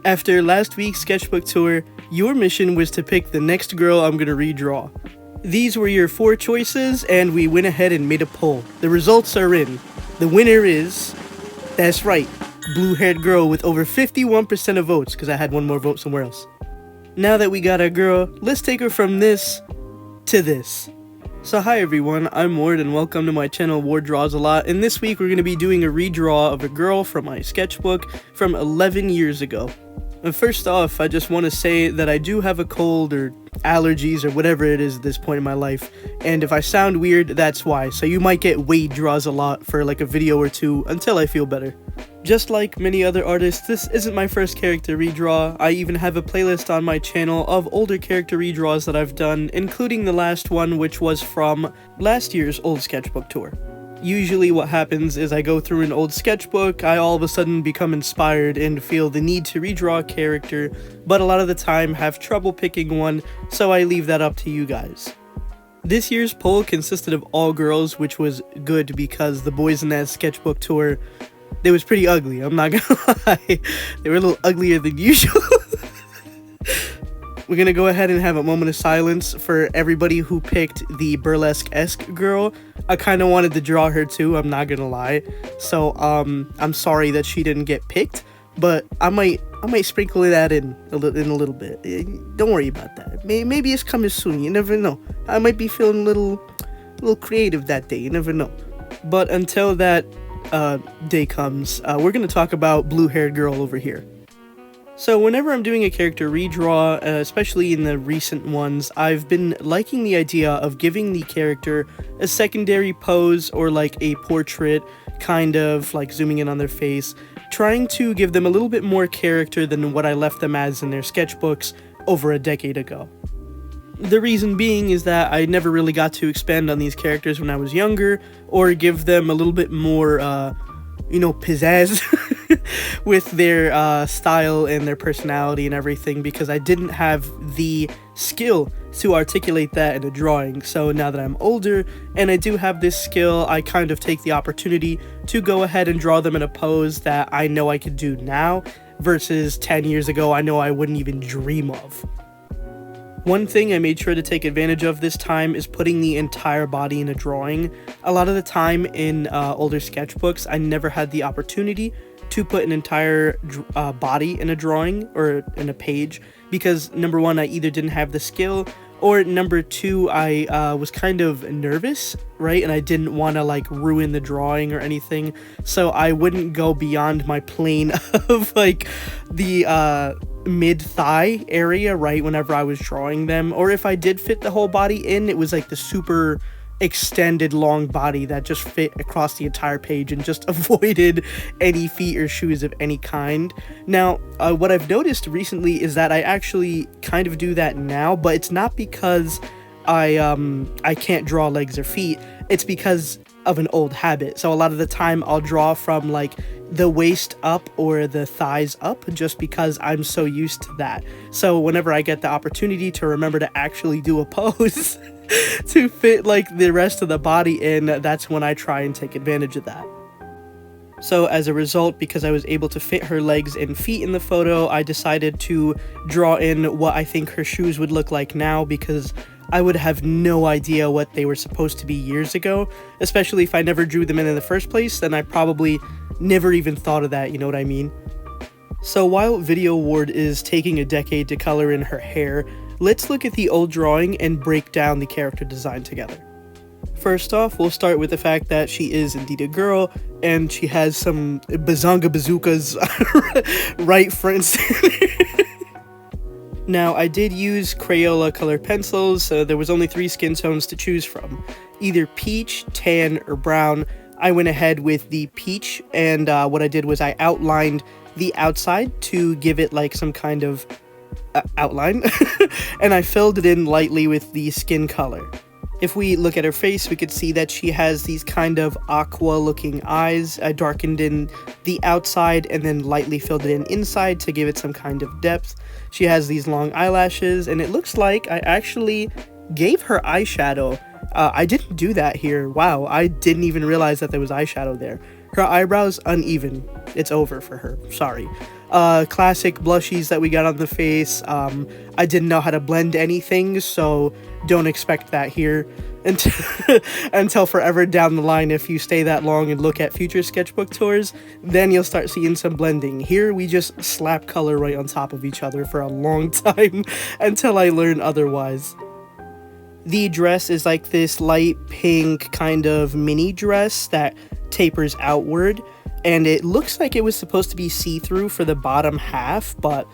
After last week's sketchbook tour, your mission was to pick the next girl I'm gonna redraw. These were your 4 choices, and we went ahead and made a poll. The results are in. The winner is, that's right, blue-haired girl with over 51% of votes, because I had one more vote somewhere else. Now that we got our girl, let's take her from this to this. So hi everyone, I'm Ward and welcome to my channel Wardrawsalot, and this week we're going to be doing a redraw of a girl from my sketchbook from 11 years ago. And first off, I just want to say that I do have a cold or allergies or whatever it is at this point in my life, and if I sound weird, that's why. So you might get Wade Draws a Lot for like a video or two until I feel better. Just like many other artists, this isn't my first character redraw. I even have a playlist on my channel of older character redraws that I've done, including the last one, which was from last year's old sketchbook tour. Usually what happens is I go through an old sketchbook, I all of a sudden become inspired and feel the need to redraw a character, but a lot of the time have trouble picking one, so I leave that up to you guys. This year's poll consisted of all girls, which was good because the boys in that sketchbook tour, they was pretty ugly, I'm not gonna lie. They were a little uglier than usual. We're gonna go ahead and have a moment of silence for everybody who picked the burlesque-esque girl. I kind of wanted to draw her too, I'm not gonna lie. So, I'm sorry that she didn't get picked, but I might sprinkle that in a little bit. Don't worry about that. Maybe it's coming soon, you never know. I might be feeling a little creative that day, you never know. But until that day comes, we're gonna talk about blue-haired girl over here. So whenever I'm doing a character redraw, especially in the recent ones, I've been liking the idea of giving the character a secondary pose or like a portrait, kind of like zooming in on their face, trying to give them a little bit more character than what I left them as in their sketchbooks over a decade ago. The reason being is that I never really got to expand on these characters when I was younger, or give them a little bit more, pizzazz with their style and their personality and everything, because I didn't have the skill to articulate that in a drawing. So now that I'm older and I do have this skill, I kind of take the opportunity to go ahead and draw them in a pose that I know I could do now, versus 10 years ago I know I wouldn't even dream of. One thing I made sure to take advantage of this time is putting the entire body in a drawing. A lot of the time in older sketchbooks, I never had the opportunity to put an entire body in a drawing or in a page, because number one, I either didn't have the skill, or number two, I was kind of nervous, right? And I didn't want to like ruin the drawing or anything, so I wouldn't go beyond my plane of like the mid-thigh area, right, whenever I was drawing them. Or if I did fit the whole body in, it was like the super extended long body that just fit across the entire page and just avoided any feet or shoes of any kind. Now, what I've noticed recently is that I actually kind of do that now, but it's not because I can't draw legs or feet, it's because of an old habit. So a lot of the time I'll draw from like the waist up or the thighs up, just because I'm so used to that. So whenever I get the opportunity to remember to actually do a pose to fit like the rest of the body in, that's when I try and take advantage of that. So as a result, because I was able to fit her legs and feet in the photo, I decided to draw in what I think her shoes would look like now, because I would have no idea what they were supposed to be years ago, especially if I never drew them in the first place. Then I probably never even thought of that, you know what I mean? So while Video Ward is taking a decade to color in her hair, let's look at the old drawing and break down the character design together. First off, we'll start with the fact that she is indeed a girl, and she has some bazonga bazookas right front and center. Now, I did use Crayola colored pencils, so there was only 3 skin tones to choose from. Either peach, tan, or brown. I went ahead with the peach, and what I did was I outlined the outside to give it like some kind of outline, and I filled it in lightly with the skin color. If we look at her face, we could see that she has these kind of aqua looking eyes. I darkened in the outside and then lightly filled it in inside to give it some kind of depth. She has these long eyelashes, and it looks like I actually gave her eyeshadow. I didn't do that here. Wow, I didn't even realize that there was eyeshadow there. Her eyebrows uneven. It's over for her. Sorry. classic blushies that we got on the face. I didn't know how to blend anything, so don't expect that here until, until forever down the line. If you stay that long and look at future sketchbook tours, then you'll start seeing some blending. Here we just slap color right on top of each other for a long time until I learn otherwise. The dress is like this light pink kind of mini dress that tapers outward, and it looks like it was supposed to be see-through for the bottom half, but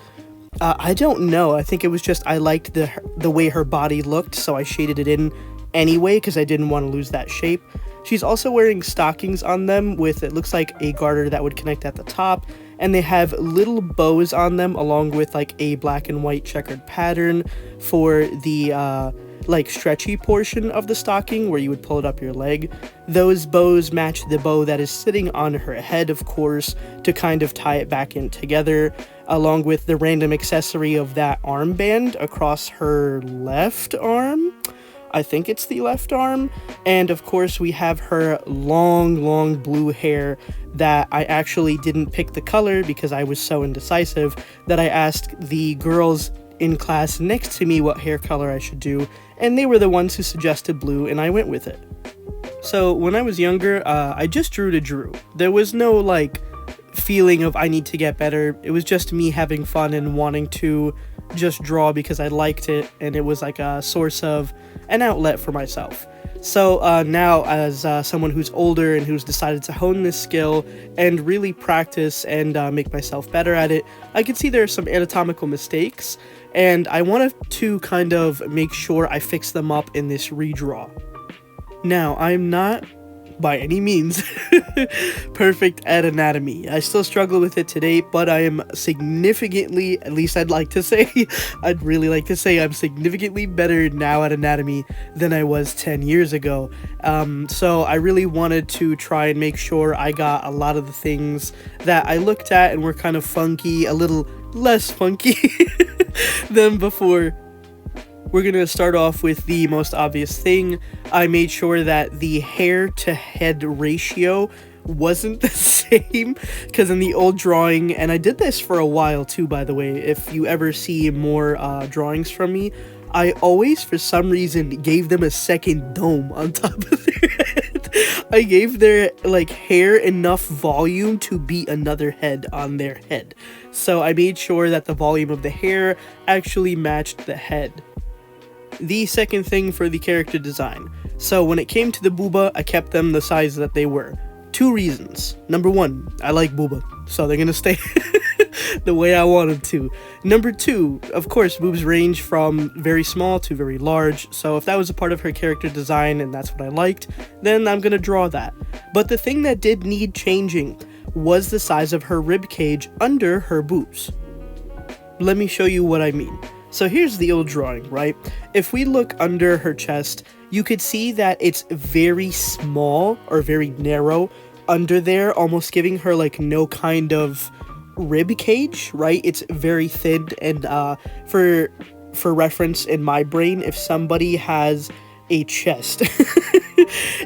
I don't know. I think it was just I liked the way her body looked, so I shaded it in anyway because I didn't want to lose that shape. She's also wearing stockings on them with, it looks like, a garter that would connect at the top, and they have little bows on them along with like a black and white checkered pattern for the like stretchy portion of the stocking where you would pull it up your leg. Those bows match the bow that is sitting on her head, of course, to kind of tie it back in together, along with the random accessory of that armband across her left arm. I think it's the left arm. And of course we have her long blue hair that I actually didn't pick the color because I was so indecisive that I asked the girls in class next to me what hair color I should do, and they were the ones who suggested blue, and I went with it. So when I was younger, I just drew to drew. There was no like feeling of I need to get better. It was just me having fun and wanting to just draw because I liked it, and it was like a source of an outlet for myself. So now, as someone who's older and who's decided to hone this skill and really practice and make myself better at it, I can see there are some anatomical mistakes, and I wanted to kind of make sure I fix them up in this redraw. Now, I'm not by any means perfect at anatomy. I still struggle with it today, but I am significantly, at least I'd really like to say I'm significantly better now at anatomy than I was 10 years ago. So I really wanted to try and make sure I got a lot of the things that I looked at and were kind of funky, a little less funky than before. We're going to start off with the most obvious thing. I made sure that the hair to head ratio wasn't the same, because in the old drawing, and I did this for a while too, by the way, if you ever see more drawings from me, I always, for some reason, gave them a second dome on top of their head. I gave their like hair enough volume to be another head on their head. So I made sure that the volume of the hair actually matched the head. The second thing for the character design. So when it came to the booba, I kept them the size that they were. 2 reasons. Number 1, I like booba, so they're gonna stay the way I want them to. Number 2, of course, boobs range from very small to very large, so if that was a part of her character design and that's what I liked, then I'm gonna draw that. But the thing that did need changing was the size of her rib cage under her boobs. Let me show you what I mean. So here's the old drawing, right? If we look under her chest, you could see that it's very small or very narrow under there, almost giving her like no kind of rib cage, right? It's very thin, and for reference in my brain, if somebody has a chest,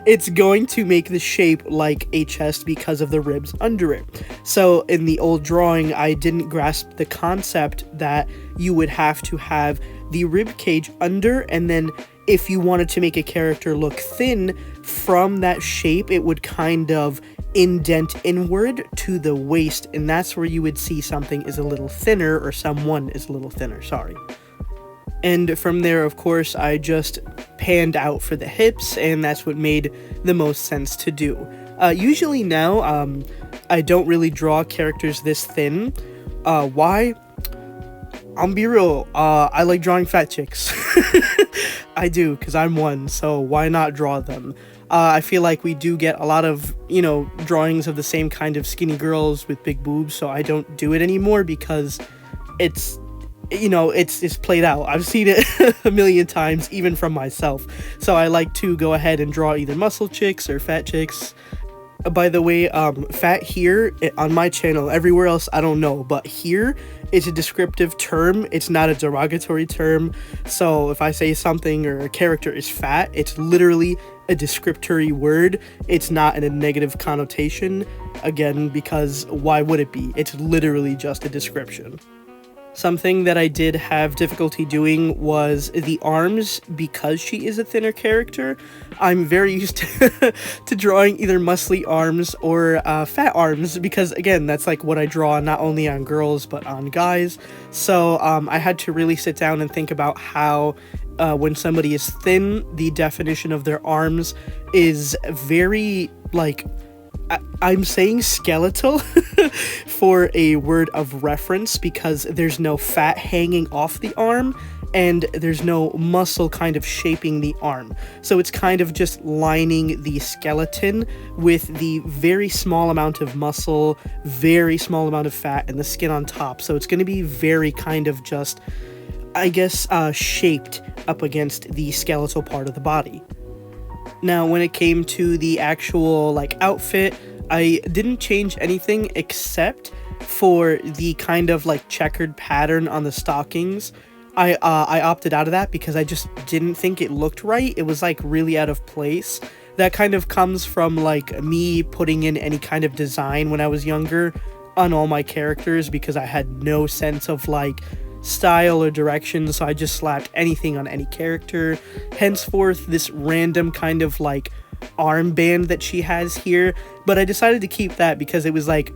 it's going to make the shape like a chest because of the ribs under it. So in the old drawing, I didn't grasp the concept that you would have to have the rib cage under, and then if you wanted to make a character look thin from that shape, it would kind of indent inward to the waist, and that's where you would see something is a little thinner, or someone is a little thinner, sorry. And from there, of course, I just panned out for the hips, and that's what made the most sense to do. Usually now, I don't really draw characters this thin. Why? I'll be real, I like drawing fat chicks. I do, because I'm one, so why not draw them? I feel like we do get a lot of, drawings of the same kind of skinny girls with big boobs, so I don't do it anymore because it's played out. I've seen it a million times, even from myself. So I like to go ahead and draw either muscle chicks or fat chicks. By the way, fat here on my channel, everywhere else I don't know, but here it's a descriptive term. It's not a derogatory term. So if I say something or a character is fat, it's literally a descriptory word. It's not in a negative connotation, again, because why would it be? It's literally just a description. Something that I did have difficulty doing was the arms, because she is a thinner character. I'm very used to drawing either muscly arms or fat arms, because again, that's like what I draw not only on girls but on guys. So I had to really sit down and think about how when somebody is thin, the definition of their arms is very like, I'm saying skeletal for a word of reference, because there's no fat hanging off the arm and there's no muscle kind of shaping the arm. So it's kind of just lining the skeleton with the very small amount of muscle, very small amount of fat, and the skin on top. So it's going to be very kind of just, I guess, shaped up against the skeletal part of the body. Now, when it came to the actual, like, outfit, I didn't change anything except for the kind of, like, checkered pattern on the stockings. I opted out of that because I just didn't think it looked right. It was, like, really out of place. That kind of comes from, like, me putting in any kind of design when I was younger on all my characters, because I had no sense of, like, style or direction, so I just slapped anything on any character. Henceforth, this random kind of like armband that she has here, but I decided to keep that because it was like,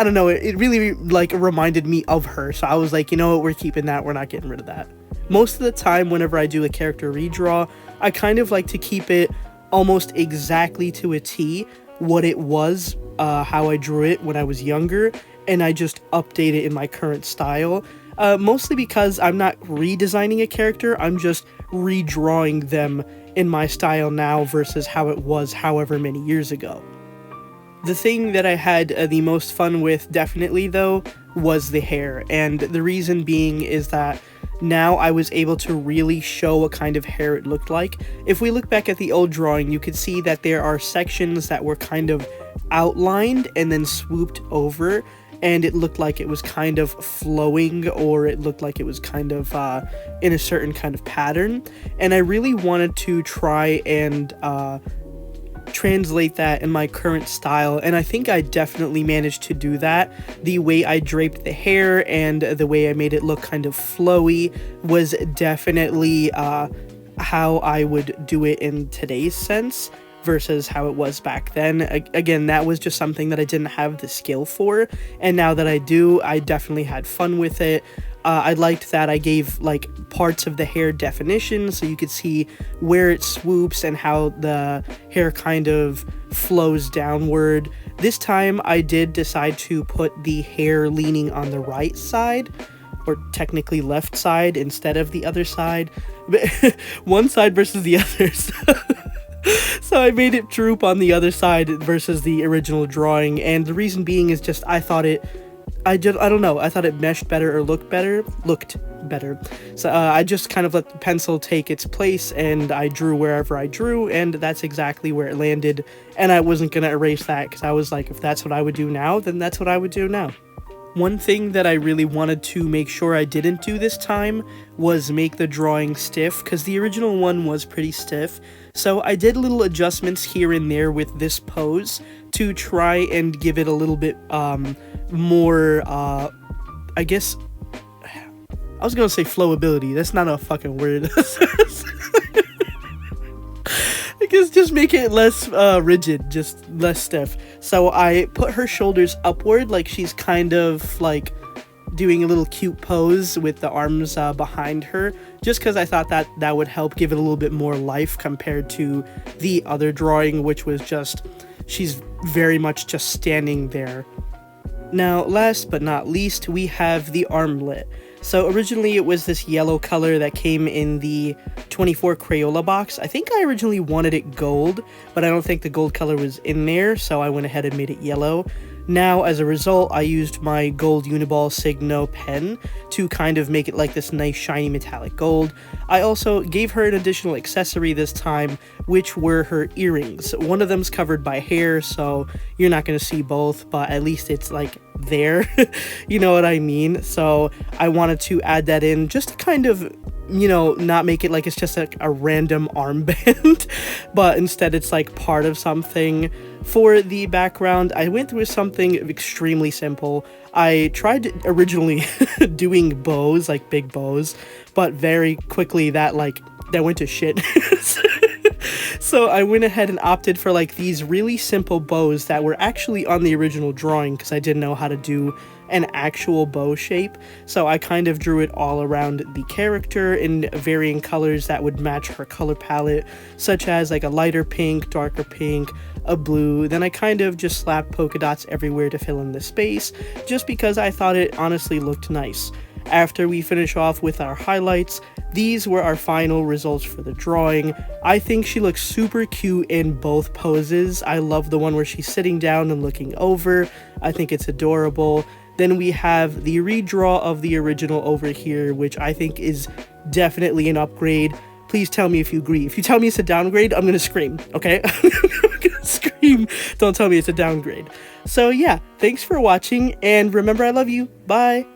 I don't know, it really like reminded me of her, so I was like, you know what, we're keeping that, we're not getting rid of that. Most of the time whenever I do a character redraw, I kind of like to keep it almost exactly to a T what it was, how I drew it when I was younger, and I just update it in my current style. Mostly because I'm not redesigning a character, I'm just redrawing them in my style now versus how it was however many years ago. The thing that I had the most fun with, definitely though, was the hair, and the reason being is that now I was able to really show what kind of hair it looked like. If we look back at the old drawing, you could see that there are sections that were kind of outlined and then swooped over, and it looked like it was kind of flowing, or it looked like it was kind of in a certain kind of pattern. And I really wanted to try and translate that in my current style, and I think I definitely managed to do that. The way I draped the hair and the way I made it look kind of flowy was definitely how I would do it in today's sense versus how it was back then. Again, that was just something that I didn't have the skill for, and now that I do, I definitely had fun with it. I liked that I gave like parts of the hair definition, so you could see where it swoops and how the hair kind of flows downward. This time I did decide to put the hair leaning on the right side, or technically left side instead of the other side, one side versus the other. So I made it droop on the other side versus the original drawing, and the reason being is just I thought it meshed better or looked better. So I just kind of let the pencil take its place, and I drew wherever I drew, and that's exactly where it landed. And I wasn't gonna erase that, because I was like, if that's what I would do now, then that's what I would do now. One thing that I really wanted to make sure I didn't do this time was make the drawing stiff, because the original one was pretty stiff. So I did little adjustments here and there with this pose to try and give it a little bit more, I guess, I was gonna say flowability. That's not a fucking word. I guess just make it less rigid, just less stiff. So I put her shoulders upward, like she's kind of like doing a little cute pose with the arms behind her, just because I thought that that would help give it a little bit more life compared to the other drawing, which was just, she's very much just standing there. Now, last but not least, we have the armlet. So originally it was this yellow color that came in the 24 Crayola box. I think I originally wanted it gold, but I don't think the gold color was in there, so I went ahead and made it yellow. Now, as a result, I used my gold Uniball Signo pen to kind of make it like this nice shiny metallic gold. I also gave her an additional accessory this time, which were her earrings. One of them's covered by hair, so you're not going to see both, but at least it's like there. You know what I mean? So I wanted to add that in just to kind of, you know, not make it like it's just like a random armband, but instead it's like part of something. For the background, I went through something extremely simple. I tried originally doing bows, like big bows, but very quickly that went to shit. So I went ahead and opted for like these really simple bows that were actually on the original drawing because I didn't know how to do an actual bow shape. So I kind of drew it all around the character in varying colors that would match her color palette, such as like a lighter pink, darker pink, a blue. Then I kind of just slapped polka dots everywhere to fill in the space, just because I thought it honestly looked nice. After we finish off with our highlights, these were our final results for the drawing. I think she looks super cute in both poses. I love the one where she's sitting down and looking over. I think it's adorable. Then we have the redraw of the original over here, which I think is definitely an upgrade. Please tell me if you agree. If you tell me it's a downgrade, I'm gonna scream, okay? I'm gonna scream. Don't tell me it's a downgrade. So yeah, thanks for watching, and remember I love you. Bye!